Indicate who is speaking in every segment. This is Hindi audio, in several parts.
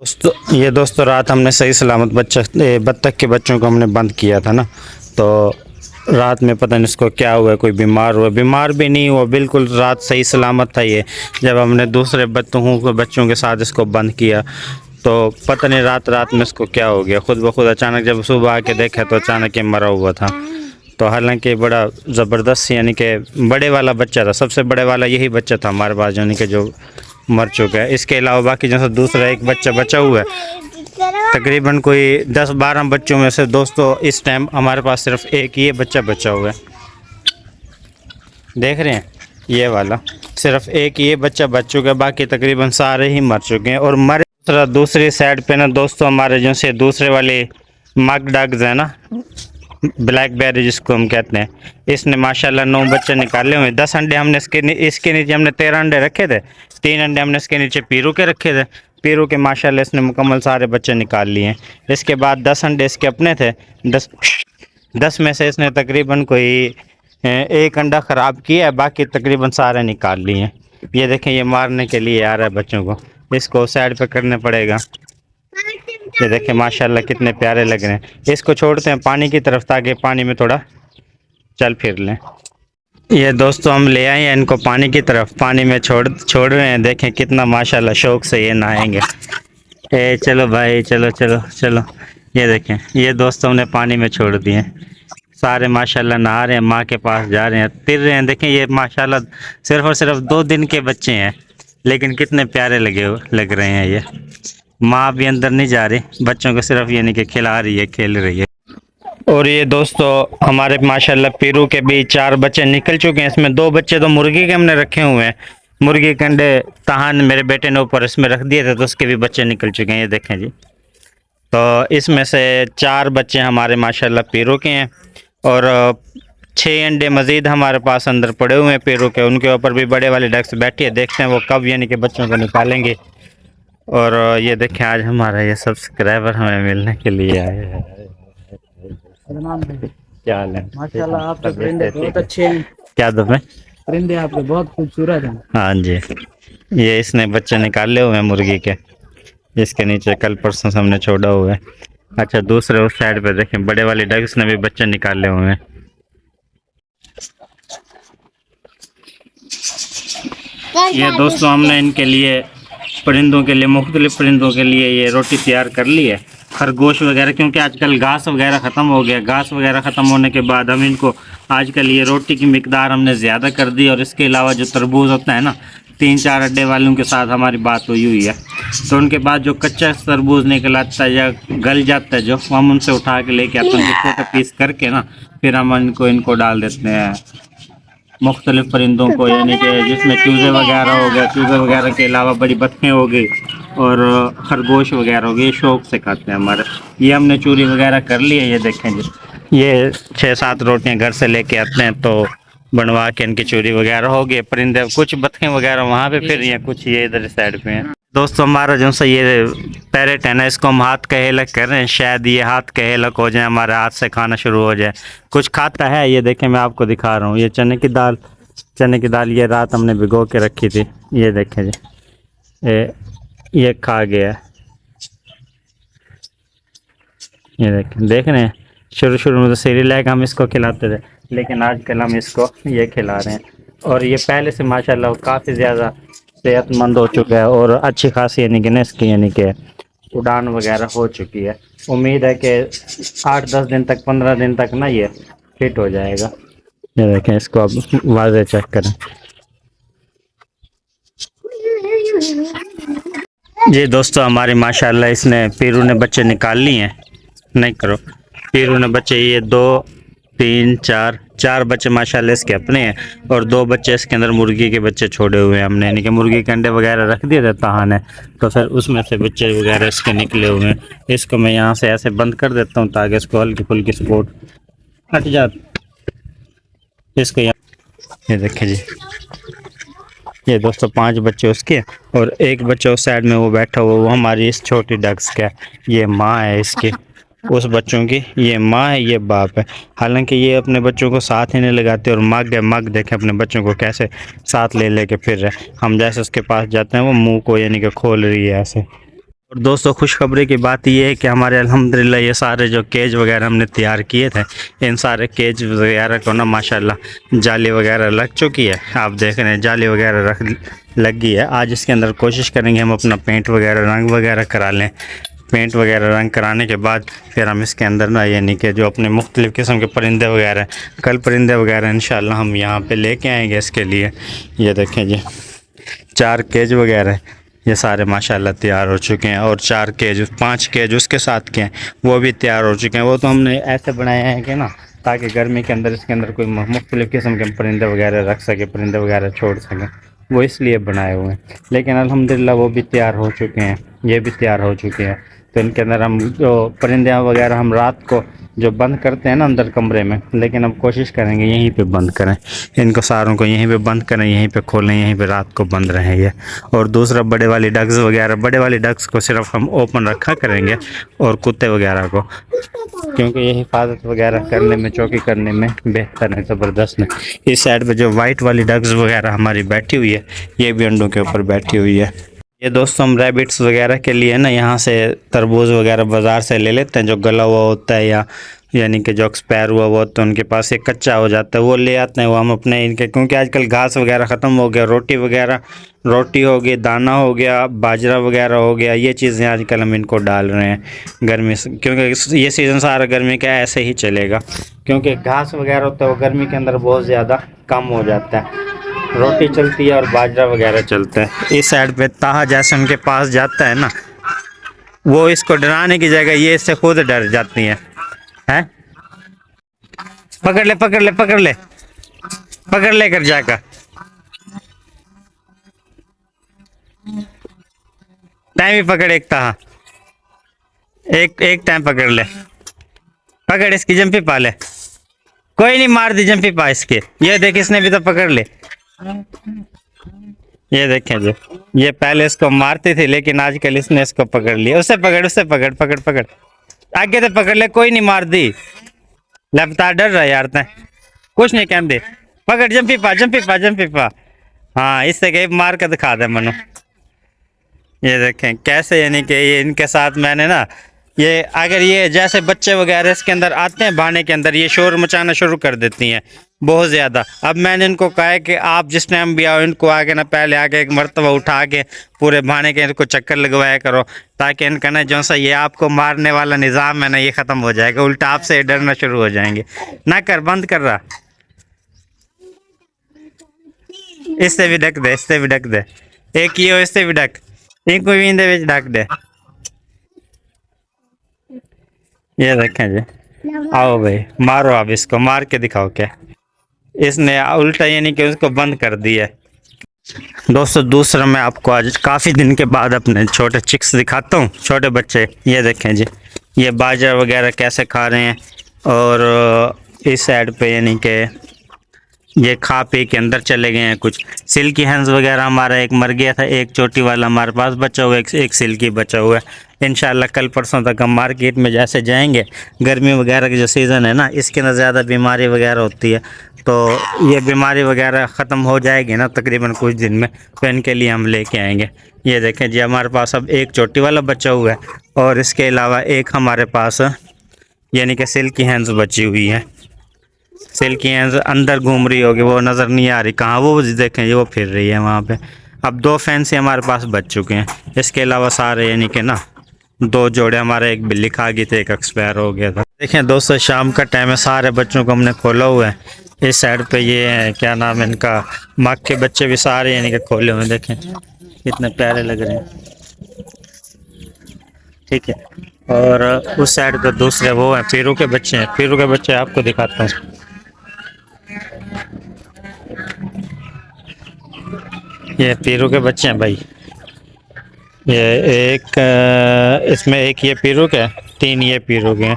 Speaker 1: दोस्तों रात हमने सही सलामत बत्तख के बच्चों को हमने बंद किया था ना। तो रात में पता नहीं इसको क्या हुआ, कोई बीमार भी नहीं हुआ, बिल्कुल रात सही सलामत था ये। जब हमने दूसरे बच्चों के साथ इसको बंद किया तो पता नहीं रात में इसको क्या हो गया, खुद ब खुद अचानक जब सुबह आके देखा तो अचानक ये मरा हुआ था। तो हालांकि बड़ा ज़बरदस्त यानी कि बड़े वाला बच्चा था, सबसे बड़े वाला यही बच्चा था हमारे पास यानी कि जो मर चुका है। इसके अलावा बाकी जैसे दूसरा एक बच्चा बचा हुआ है। तकरीबन कोई 10-12 बच्चों में से दोस्तों इस टाइम हमारे पास सिर्फ एक ये बच्चा बचा हुआ है। देख रहे हैं ये वाला, सिर्फ एक ये बच्चा बच चुका है, बाकी तकरीबन सारे ही मर चुके हैं। और मरे दूसरी साइड पे ना दोस्तों हमारे जैसे दूसरे वाले मग डग्स है ना, ब्लैकबेरी जिसको हम कहते हैं, इसने माशाल्लाह 9 बच्चे निकाले हुए। 10 अंडे हमने इसके नीचे हमने 13 अंडे रखे थे। 3 अंडे हमने इसके नीचे पीरू के रखे थे। पीरू के माशाल्लाह इसने मुकम्मल सारे बच्चे निकाल लिए हैं। इसके बाद 10 अंडे इसके अपने थे। 10 में से इसने तकरीबन कोई एक अंडा ख़राब किया है, बाकी तकरीबन सारे निकाल लिए हैं। ये देखें ये मारने के लिए आ रहा है बच्चों को, इसको साइड पे करने पड़ेगा। ये देखें माशाल्लाह कितने प्यारे लग रहे हैं। इसको छोड़ते हैं पानी की तरफ ताकि पानी में थोड़ा चल फिर लें। ये दोस्तों हम ले आए हैं इनको पानी की तरफ, पानी में छोड़ रहे हैं। देखें कितना माशाल्लाह शौक से ये नहाएंगे। चलो भाई चलो चलो चलो। ये देखें ये दोस्तों ने पानी में छोड़ दिए, सारे माशाल्लाह नहा रहे हैं, माँ के पास जा रहे हैं, तिर रहे हैं। देखें ये माशाल्लाह सिर्फ और सिर्फ 2 दिन के बच्चे हैं, लेकिन कितने प्यारे लग रहे हैं। ये माँ भी अंदर नहीं जा रही, बच्चों को सिर्फ यानी कि खिला रही है, खेल रही है। और ये दोस्तों हमारे माशाल्लाह पीरू के भी 4 बच्चे निकल चुके हैं। इसमें 2 बच्चे तो मुर्गी के हमने रखे हुए हैं। मुर्गी के अंडे तहान मेरे बेटे ने ऊपर इसमें रख दिए थे तो उसके भी बच्चे निकल चुके हैं। ये देखें जी, तो इसमें से 4 बच्चे हमारे माशाल्लाह पीरू के हैं और 6 अंडे मज़ीद हमारे पास अंदर पड़े हुए हैं पीरू के। उनके ऊपर भी बड़े वाले डक्स बैठी है, देखते हैं वो कब यानी कि बच्चों को निकालेंगे। और ये देखें आज हमारा ये सब्सक्राइबर हमें मिलने के लिए आए हैं। क्या हाल है?
Speaker 2: माशाल्लाह आपके परिंदे बहुत अच्छे हैं।
Speaker 1: क्या दफे
Speaker 2: परिंदे आपके बहुत खूबसूरत हैं।
Speaker 1: हाँ जी, ये इसने बच्चे निकाले हुए हैं मुर्गी के, इसके नीचे कल परसों से हमने छोड़ा हुआ है। अच्छा दूसरे उस साइड पे देखें बड़े वाले डग्स ने भी बच्चे निकाले हुए हैं। ये दोस्तों हमने इनके लिए परिंदों के लिए मुख्तलिफ परिंदों के लिए ये रोटी तैयार कर ली है, खरगोश वगैरह, क्योंकि आजकल घास वगैरह ख़त्म हो गया। घास वगैरह ख़त्म होने के बाद हम इनको आजकल ये रोटी की मिकदार हमने ज़्यादा कर दी। और इसके अलावा जो तरबूज होता है ना, 3-4 अड्डे वालों के साथ हमारी बात हुई है, तो उनके बाद जो कच्चा तरबूज निकल आता है या गल जाता है जो, हम उनसे उठा के लेके आते हैं, छोटे पीस करके ना, फिर हम इनको डाल देते हैं मुख्तलिफ परिंदों को, यानी कि जिसमें चूज़े वगैरह हो गए, चूज़े वगैरह के अलावा बड़ी बतखें हो गई और खरगोश वगैरह हो गए, शौक से खाते हैं हमारे। ये हमने चूरी वगैरह कर ली है। ये देखें जी, ये 6-7 रोटियां घर से लेके आते हैं तो बनवा के इनकी चूरी वगैरह हो गई। परिंदे कुछ बतखें वगैरह वहाँ पे फिर रही हैं, कुछ ये इधर साइड पे हैं। दोस्तों हमारा जो सा ये पैरेट है ना, इसको हम हाथ का हेलक कर रहे हैं, शायद ये हाथ का हेलक हो जाए, हमारे हाथ से खाना शुरू हो जाए। कुछ खाता है, ये देखें मैं आपको दिखा रहा हूँ। ये चने की दाल ये रात हमने भिगो के रखी थी। ये देखें जी, ये खा गया। ये देख रहे हैं, शुरू में तो सेरेलैक हम इसको खिलाते थे, लेकिन आजकल हम इसको ये खिला रहे हैं। और ये पहले से माशाल्लाह काफ़ी ज़्यादा सेहतमंद हो चुका है और अच्छी खासी यानी कि इसकी यानी कि उड़ान वगैरह हो चुकी है। उम्मीद है कि 8-10 दिन तक 15 दिन तक ना ये फिट हो जाएगा। ये देखें, इसको अब वाज़े चेक करें। जी दोस्तों हमारी माशाल्लाह इसने पीरू ने बच्चे निकाल लिए हैं। नहीं करो, पीरू ने बच्चे ये 2-3-4 बच्चे माशाल्लाह इसके अपने हैं और 2 बच्चे इसके अंदर मुर्गी के बच्चे छोड़े हुए हैं हमने, यानी कि मुर्गी के अंडे वगैरह रख दिए थे तहान है, तो फिर उसमें से बच्चे वगैरह इसके निकले हुए हैं। इसको मैं यहाँ से ऐसे बंद कर देता हूँ ताकि इसको हल्की फुल्की सपोर्ट हट जाए। इसको यहाँ ये देखें जी, ये दोस्तों 5 बच्चे उसके और एक बच्चा उस साइड में वो बैठा हुआ, वो हमारी इस छोटी डग्स का, ये माँ है इसकी, उस बच्चों की ये माँ है, ये बाप है। हालांकि ये अपने बच्चों को साथ ही नहीं लगाते और मग है, मग देखें अपने बच्चों को कैसे साथ ले लेके फिर रहे। हम जैसे उसके पास जाते हैं वो मुंह को यानी कि खोल रही है ऐसे। और दोस्तों खुशखबरी की बात ये है कि हमारे अल्हम्दुलिल्लाह ये सारे जो केज वगैरह हमने तैयार किए थे, इन सारे केज वगैरह को ना माशाल्लाह जाली वगैरह लग चुकी है। आप देख रहे हैं जाली वगैरह लग गई है। आज इसके अंदर कोशिश करेंगे हम अपना पेंट वगैरह रंग वगैरह करा लें। पेंट वगैरह रंग कराने के बाद फिर हम इसके अंदर ना यानी कि जो अपने मुख्तलिफ़ किस्म के परिंदे वगैरह, कल परिंदे वगैरह इंशाल्लाह हम यहाँ पे लेके आएंगे इसके लिए। ये देखें जी 4 केज वगैरह ये सारे माशाल्लाह तैयार हो चुके हैं, और 4 केज 5 केज उसके साथ के हैं वो भी तैयार हो चुके हैं। वो तो हमने ऐसे बनाए हैं कि ना ताकि गर्मी के अंदर इसके अंदर कोई मुख्तलिफ़ किस्म के परिंदे वगैरह रख सके, परिंदे वगैरह छोड़ सकें, वो इसलिए बनाए हुए हैं। लेकिन अल्हम्दुलिल्लाह वो भी तैयार हो चुके हैं, ये भी तैयार हो चुके हैं। तो इनके अंदर हम जो परिंदे वगैरह हम रात को जो बंद करते हैं ना अंदर कमरे में, लेकिन हम कोशिश करेंगे यहीं पे बंद करें, इनको सारों को यहीं पे बंद करें, यहीं पे खोलें, यहीं पे रात को बंद रहें ये। और दूसरा बड़े वाली डग्स वगैरह, बड़े वाली डग्स को सिर्फ हम ओपन रखा करेंगे, और कुत्ते वगैरह को, क्योंकि ये हिफाजत वगैरह करने में, चौकी करने में बेहतर है, ज़बरदस्त है। इस साइड पे जो वाइट वाली डग्स वगैरह हमारी बैठी हुई है, ये भी अंडों के ऊपर बैठी हुई है। ये दोस्तों हम रैबिट्स वगैरह के लिए ना यहाँ से तरबूज वगैरह बाज़ार से ले लेते हैं, जो गला हुआ होता है या यानी कि जो एक्सपायर हुआ वो, तो उनके पास एक कच्चा हो जाता है, वो ले आते हैं। वो हम अपने इनके, क्योंकि आजकल घास वगैरह ख़त्म हो गया, रोटी वगैरह, रोटी हो गई, दाना हो गया, बाजरा वगैरह हो गया, ये चीज़ें आजकल हम इनको डाल रहे हैं गर्मी से, क्योंकि ये सीज़न सारा गर्मी का ऐसे ही चलेगा, क्योंकि घास वगैरह होता है वो गर्मी के अंदर बहुत ज़्यादा कम हो जाता है। रोटी चलती है और बाजरा वगैरह चलता है। इस साइड पे ताहा जैसे उनके पास जाता है ना, वो इसको डराने की जगह ये इससे खुद डर जाती हैं। हैं? पकड़ ले पकड़ ले पकड़ ले, पकड़ ले कर जाकर, टाइम ही पकड़ एक ताहा, एक टाइम पकड़ ले, पकड़ इसकी जंपी पा ले, कोई नहीं मार दी जंपी पा इसके। ये देख इसने भी तो पकड़ ले, ये देखें जी, ये पहले इसको मारती थी लेकिन आजकल इसने इसको पकड़ लिया। उससे पकड़, उससे पकड़, पकड़ पकड़, आगे से पकड़ ले, कोई नहीं मार दी, लपता डर रहा यार तय, कुछ नहीं कहते, पकड़ जंपी पा, जंपी पा, जंपी पा। हाँ इससे कहीं मार कर दिखा दे मनो। ये देखें कैसे, यानी कि ये इनके साथ मैंने ना, ये अगर ये जैसे बच्चे वगैरह इसके अंदर आते हैं भाने के अंदर, ये शोर मचाना शुरू कर देती हैं बहुत ज़्यादा। अब मैंने इनको कहा है कि आप जिस टाइम भी आओ इनको आके ना पहले आके एक मरतबा उठा के पूरे भाने के इनको चक्कर लगवाया करो, ताकि इनका ना जो सा ये आपको मारने वाला निज़ाम है ना ये ख़त्म हो जाएगा, उल्टा आपसे डरना शुरू हो जाएंगे। ना कर, बंद कर रहा, इससे भी ढक दे, इससे भी ढक दे, एक ही हो इससे भी ढक, इनको भी इंदे विच ढक दे। ये देखें जी, आओ भाई मारो, आप इसको मार के दिखाओ क्या, इसने उल्टा यानी कि उसको बंद कर दिया। दोस्तों दूसरा मैं आपको आज काफ़ी दिन के बाद अपने छोटे चिक्स दिखाता हूँ, छोटे बच्चे। ये देखें जी, ये बाजरा वगैरह कैसे खा रहे हैं, और इस साइड पे यानी कि ये खा पी के अंदर चले गए हैं। कुछ सिल्की हैंस वगैरह हमारा एक मर गया था, एक चोटी वाला हमारे पास बचा हुआ है, एक सिल्की बचा हुआ है। इंशाल्लाह कल परसों तक हम मार्केट में जैसे जाएंगे, गर्मी वगैरह की जो सीज़न है ना इसके अंदर ज़्यादा बीमारी वगैरह होती है, तो ये बीमारी वगैरह ख़त्म हो जाएगी ना तकरीबन कुछ दिन में, तो इनके लिए हम लेके आएंगे। ये देखें जी, हमारे पास अब एक चोटी वाला बचा हुआ है, और इसके अलावा एक हमारे पास यानी कि सिल्की हैंस बची हुई है। सिल्की हैंस अंदर घूम रही होगी, वो नज़र नहीं आ रही कहाँ, वो देखें वो फिर रही है वहाँ पे। अब 2 फैंसी हमारे पास बच चुके हैं, इसके अलावा सारे यानी कि ना 2 जोड़े हमारे, एक बिल्ली खा गई थी, एक एक्सपायर हो गया था। देखें दोस्तों शाम का टाइम है, सारे बच्चों को हमने खोला हुआ है। इस साइड पे ये है क्या नाम है इनका, मग के बच्चे भी सारे यानी कि खोले हुए हैं, देखें कितने प्यारे लग रहे हैं, ठीक है। और उस साइड पे दूसरे वो हैं पीरू के बच्चे हैं, पीरू के बच्चे आपको दिखाता हूँ। ये पीरू के बच्चे हैं भाई, ये एक इसमें एक ये पीरू के, 3 ये पीरू के हैं।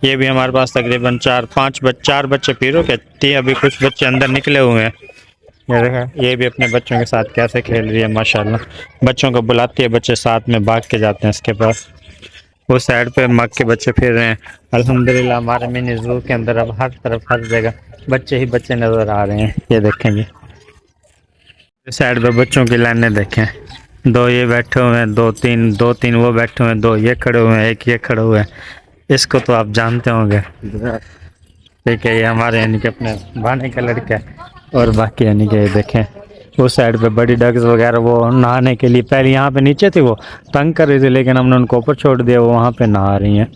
Speaker 1: ये भी हमारे पास तकरीबन 4 बच्चे पीरू के, 3 अभी कुछ बच्चे अंदर निकले हुए हैं। ये देखा, ये भी अपने बच्चों के साथ कैसे खेल रही है माशाल्लाह, बच्चों को बुलाती है, बच्चे साथ में भाग के जाते हैं इसके पास। उस साइड पे मग के बच्चे फिर रहे हैं। अल्हम्दुलिल्लाह हमारे मिनी ज़ू के अंदर अब हर तरफ हर जगह बच्चे ही बच्चे नज़र आ रहे हैं। ये देखें जी, इस साइड पे बच्चों की लाइनें देखें, दो ये बैठे हुए हैं, दो तीन वो बैठे हुए हैं, दो ये खड़े हुए हैं, एक ये खड़े हुए हैं। इसको तो आप जानते होंगे। ठीक है, ये हमारे यानी कि अपने भाने का लड़का है। और बाकी यानी कि देखें उस साइड पे बड़ी डग्स वगैरह वो नहाने के लिए पहले यहाँ पे नीचे थी, वो तंग कर रही थी, लेकिन हमने उनको ऊपर छोड़ दिया, वो वहाँ पे नहा रही हैं।